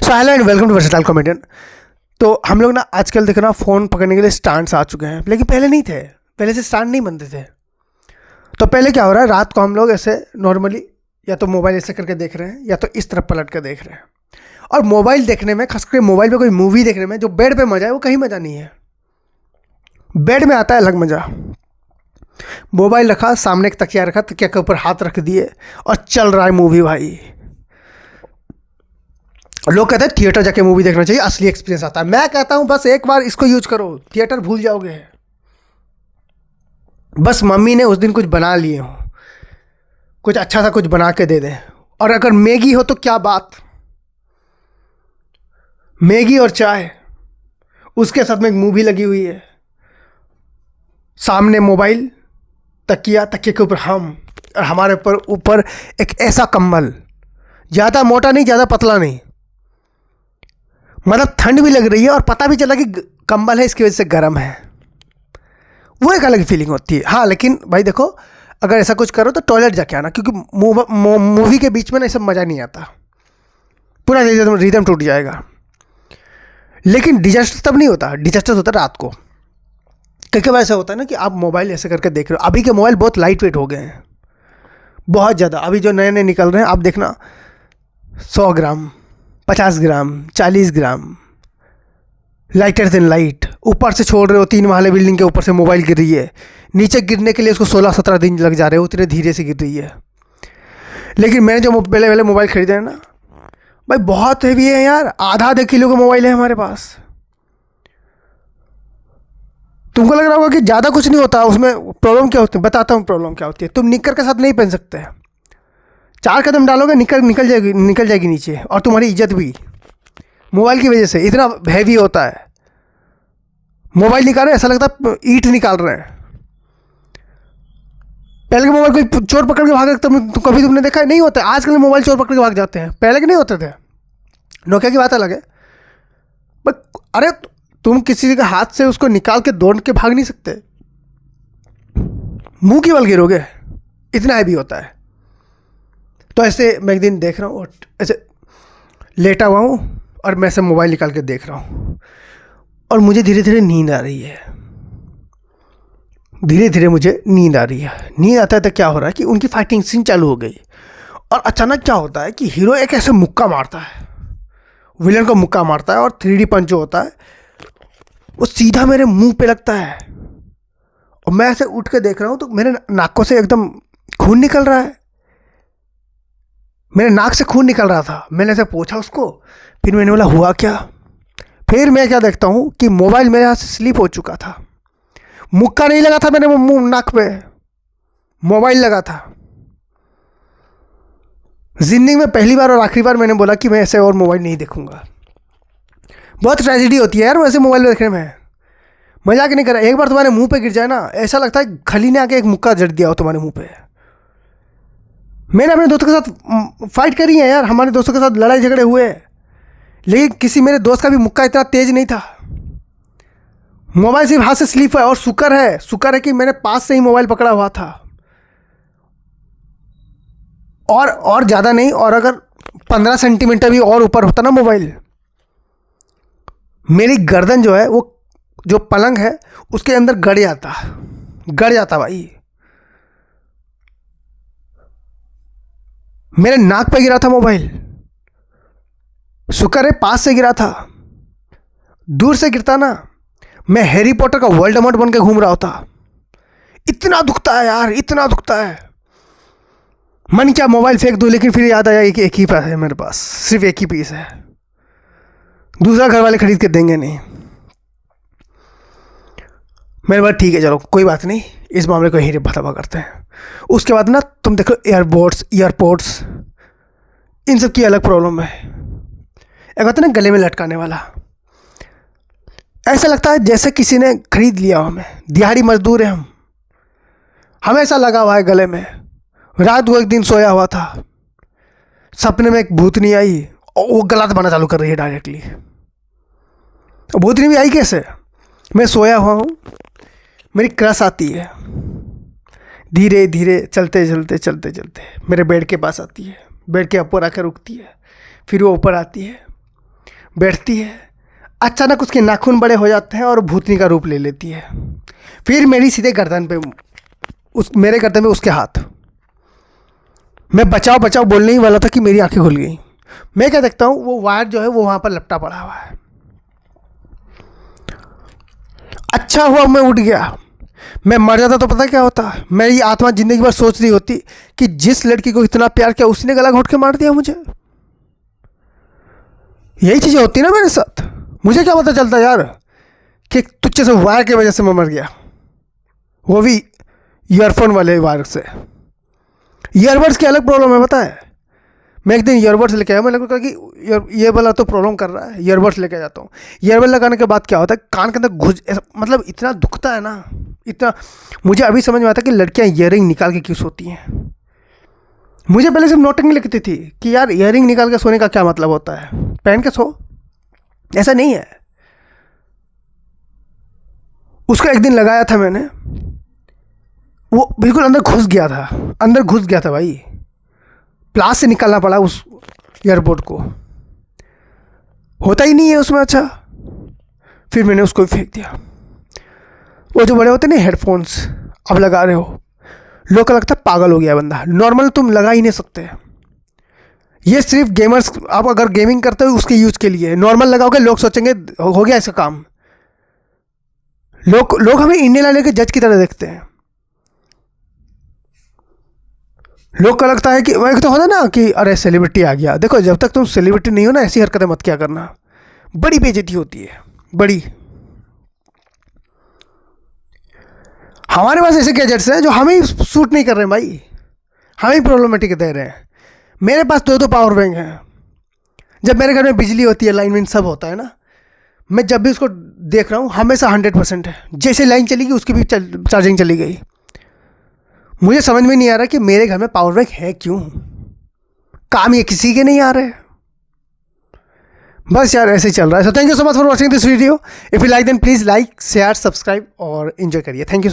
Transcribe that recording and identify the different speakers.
Speaker 1: So hello and welcome to versatile comedian. तो हम लोग ना आजकल देखो ना फ़ोन पकड़ने के लिए स्टैंड्स आ चुके हैं, लेकिन पहले नहीं थे। पहले से स्टैंड नहीं बनते थे। तो पहले क्या हो रहा है, रात को हम लोग ऐसे नॉर्मली या तो मोबाइल ऐसे करके देख रहे हैं या तो इस तरफ पलट कर देख रहे हैं। और मोबाइल देखने में, खासकर मोबाइल पे कोई मूवी देखने में जो बेड पे मज़ा है वो कहीं मज़ा नहीं है। बेड में आता है अलग मज़ा। मोबाइल रखा, सामने एक तकिया रखा, तकिया के ऊपर हाथ रख दिए और चल रहा है मूवी। भाई लोग कहते हैं थिएटर जाके मूवी देखना चाहिए, असली एक्सपीरियंस आता है। मैं कहता हूँ बस एक बार इसको यूज करो, थिएटर भूल जाओगे। बस मम्मी ने उस दिन कुछ बना लिए हो, कुछ अच्छा सा कुछ बना के दे दे, और अगर मैगी हो तो क्या बात, मैगी और चाय, उसके साथ में एक मूवी लगी हुई है, सामने मोबाइल, तकिया, तकिए के ऊपर हम, और हमारे ऊपर एक ऐसा कंबल, ज़्यादा मोटा नहीं ज़्यादा पतला नहीं, मतलब ठंड भी लग रही है और पता भी चला कि कंबल है, इसकी वजह से गर्म है। वो एक अलग फीलिंग होती है। हाँ लेकिन भाई देखो, अगर ऐसा कुछ करो तो टॉयलेट जाके आना, क्योंकि मूवी के बीच में ना ये सब मज़ा नहीं आता, पूरा रिदम टूट जाएगा। लेकिन डिजास्टर तब नहीं होता, डिजास्टर होता रात को। कई बार ऐसा होता है ना कि आप मोबाइल ऐसे करके देख रहे हो। अभी के मोबाइल बहुत लाइट वेट हो गए हैं, बहुत ज़्यादा। अभी जो नए नए निकल रहे हैं आप देखना, 100 ग्राम, 50 ग्राम, 40 ग्राम, लाइटर देन लाइट। ऊपर से छोड़ रहे हो, 3 महले बिल्डिंग के ऊपर से मोबाइल गिर रही है, नीचे गिरने के लिए उसको 16-17 दिन लग जा रहे हैं, उतने धीरे से गिर रही है। लेकिन मैंने जो पहले मोबाइल खरीदे हैं ना भाई, बहुत हैवी है यार, आधा किलो का मोबाइल है हमारे पास। तुमको लग रहा होगा कि ज़्यादा कुछ नहीं होता, उसमें प्रॉब्लम क्या होती है, बताता हूँ प्रॉब्लम क्या होती है। तुम निक्कर के साथ नहीं पहन सकते, 4 कदम डालोगे निकल जाएगी नीचे, और तुम्हारी इज्जत भी मोबाइल की वजह से। इतना हैवी होता है मोबाइल, निकाल रहे ऐसा लगता है ईंट निकाल रहे हैं। पहले के मोबाइल कोई चोर पकड़ के भाग, कभी तुमने देखा है? नहीं होता। आजकल मोबाइल चोर पकड़ के भाग जाते हैं, पहले के नहीं होते थे। नोकिया की बात अलग है, बट अरे तुम किसी के हाथ से उसको निकाल के दौड़ के भाग नहीं सकते, मुंह की बल गिरोगे, इतना हैवी होता है। तो ऐसे मैं एक दिन देख रहा हूँ और ऐसे लेटा हुआ हूँ और मैं ऐसे मोबाइल निकाल के देख रहा हूँ, और मुझे धीरे धीरे नींद आ रही है। धीरे धीरे मुझे नींद आ रही है। नींद आता है तो क्या हो रहा है कि उनकी फाइटिंग सीन चालू हो गई, और अचानक क्या होता है कि हीरो एक ऐसे मुक्का मारता है, विलन को मुक्का मारता है, और 3D पंच जो होता है वो सीधा मेरे मुंह पे लगता है। और मैं ऐसे उठ के देख रहा हूँ तो मेरे नाकों से एकदम खून निकल रहा है। मेरे नाक से खून निकल रहा था। मैंने ऐसे पूछा उसको, फिर मैंने बोला हुआ क्या? फिर मैं क्या देखता हूँ कि मोबाइल मेरे हाथ से स्लिप हो चुका था। मुक्का नहीं लगा था मेरे मुंह नाक पे, मोबाइल लगा था। जिंदगी में पहली बार और आखिरी बार मैंने बोला कि मैं ऐसे और मोबाइल नहीं देखूंगा। बहुत ट्रेजेडी होती है यार वैसे मोबाइल देखने में, मजाक नहीं कर रहा। एक बार तुम्हारे मुंह पे गिर जाए ना, ऐसा लगता है खली ने आके एक मुक्का जड़ दिया हो तुम्हारे मुंह पे। मैंने अपने दोस्तों के साथ फाइट करी है यार, हमारे दोस्तों के साथ लड़ाई झगड़े हुए, लेकिन किसी मेरे दोस्त का भी मुक्का इतना तेज नहीं था। मोबाइल सिर्फ हाथ से स्लिप है, और शुक्र है कि मैंने पास से ही मोबाइल पकड़ा हुआ था, और ज़्यादा नहीं। और अगर 15 सेंटीमीटर भी और ऊपर होता ना मोबाइल, मेरी गर्दन जो है, वो जो पलंग है उसके अंदर गड़ जाता भाई। मेरे नाक पे गिरा था मोबाइल, शुक्र है पास से गिरा था। दूर से गिरता ना, मैं हैरी पॉटर का वोल्डेमॉर्ट बन के घूम रहा होता। इतना दुखता है यार, इतना दुखता है। मन क्या मोबाइल फेंक दूं, लेकिन फिर याद आया एक ही पीस है मेरे पास, सिर्फ एक ही पीस है, दूसरा घर वाले खरीद के देंगे नहीं। मेरे बात ठीक है, चलो कोई बात नहीं, इस मामले को यहीं बता करते हैं। उसके बाद ना तुम देखो ईयरपोर्ट्स, इन सब की अलग प्रॉब्लम है। एक होता है ना गले में लटकाने वाला, ऐसा लगता है जैसे किसी ने खरीद लिया हो हमें, दिहाड़ी मजदूर है हम, हमेशा लगा हुआ है गले में। रात को एक दिन सोया हुआ था, सपने में एक भूतनी आई और वो गला दबाना चालू कर रही है डायरेक्टली। भूतनी भी आई कैसे? मैं सोया हुआ हूँ, मेरी क्रश आती है, धीरे धीरे चलते मेरे बेड के पास आती है, बेड के ऊपर आकर रुकती है, फिर वो ऊपर आती है, बैठती है, अचानक उसके नाखून बड़े हो जाते हैं और भूतनी का रूप ले लेती है। फिर मेरी सीधे गर्दन पे मेरे गर्दन में उसके हाथ। मैं बचाओ बचाओ बोलने ही वाला था कि मेरी आंखें खुल गई। मैं क्या देखता हूँ, वो वायर जो है वो वहाँ पर लपटा पड़ा हुआ है। अच्छा हुआ मैं उठ गया, मैं मर जाता तो पता क्या होता। मेरी आत्मा जिंदगी भर सोच रही होती कि जिस लड़की को इतना प्यार किया उसने गला घोट के मार दिया मुझे। यही चीज़ें होती ना मेरे साथ। मुझे क्या पता चलता यार कि तुच्चे से वायर की वजह से मैं मर गया, वो भी ईयरफोन वाले वायर से। ईयरबड्स की अलग प्रॉब्लम है, पता है। मैं एक दिन ईयरबड्स लेके आया, मैंने कहा कि ये वाला तो प्रॉब्लम कर रहा है, ईयरबड्स लेके जाता हूँ। ईयरबड लगाने के बाद क्या होता है, कान के अंदर घुस, मतलब इतना दुखता है ना, इतना। मुझे अभी समझ में आता है कि लड़कियाँ ईयरिंग निकाल के क्यों सोती हैं। मुझे पहले से नोटिंग लिखती थी कि यार ईयरिंग निकाल के सोने का क्या मतलब होता है, पहन के सो, ऐसा नहीं है। उसको एक दिन लगाया था मैंने, वो बिल्कुल अंदर घुस गया था, अंदर घुस गया था भाई। प्लास से निकालना पड़ा उस ईयरबड को, होता ही नहीं है उसमें। अच्छा, फिर मैंने उसको फेंक दिया। वो जो बड़े होते हैं ना हेडफोन्स, अब लगा रहे हो, लोग का लगता है पागल हो गया बंदा, नॉर्मल तुम लगा ही नहीं सकते। ये सिर्फ गेमर्स, आप अगर गेमिंग करते हो उसके यूज के लिए, नॉर्मल लगाओगे लोग सोचेंगे हो गया इसका काम। लोग हमें इंडियन आइडल के जज की तरह देखते हैं। लोग का लगता है कि वह तो होता ना कि अरे सेलिब्रिटी आ गया। देखो, जब तक तुम सेलिब्रिटी नहीं हो ना, ऐसी हरकतें मत क्या करना, बड़ी बेइज्जती होती है, बड़ी। हमारे पास ऐसे गैजेट्स हैं जो हमें सूट नहीं कर रहे हैं भाई, हमें प्रॉब्लमेटिक दे रहे हैं। मेरे पास 2 पावर बैंक हैं। जब मेरे घर में बिजली होती है, लाइन सब होता है ना, मैं जब भी उसको देख रहा हूँ हमेशा 100% है। जैसे लाइन चली गई उसकी भी चार्जिंग चली गई। मुझे समझ में नहीं आ रहा कि मेरे घर में पावर बैंक है क्यों, काम ये किसी के नहीं आ रहे। बस यार ऐसे ही चल रहा है। So thank you so much for watching this video. If you like then please like share subscribe और एंजॉय करिए। Thank you.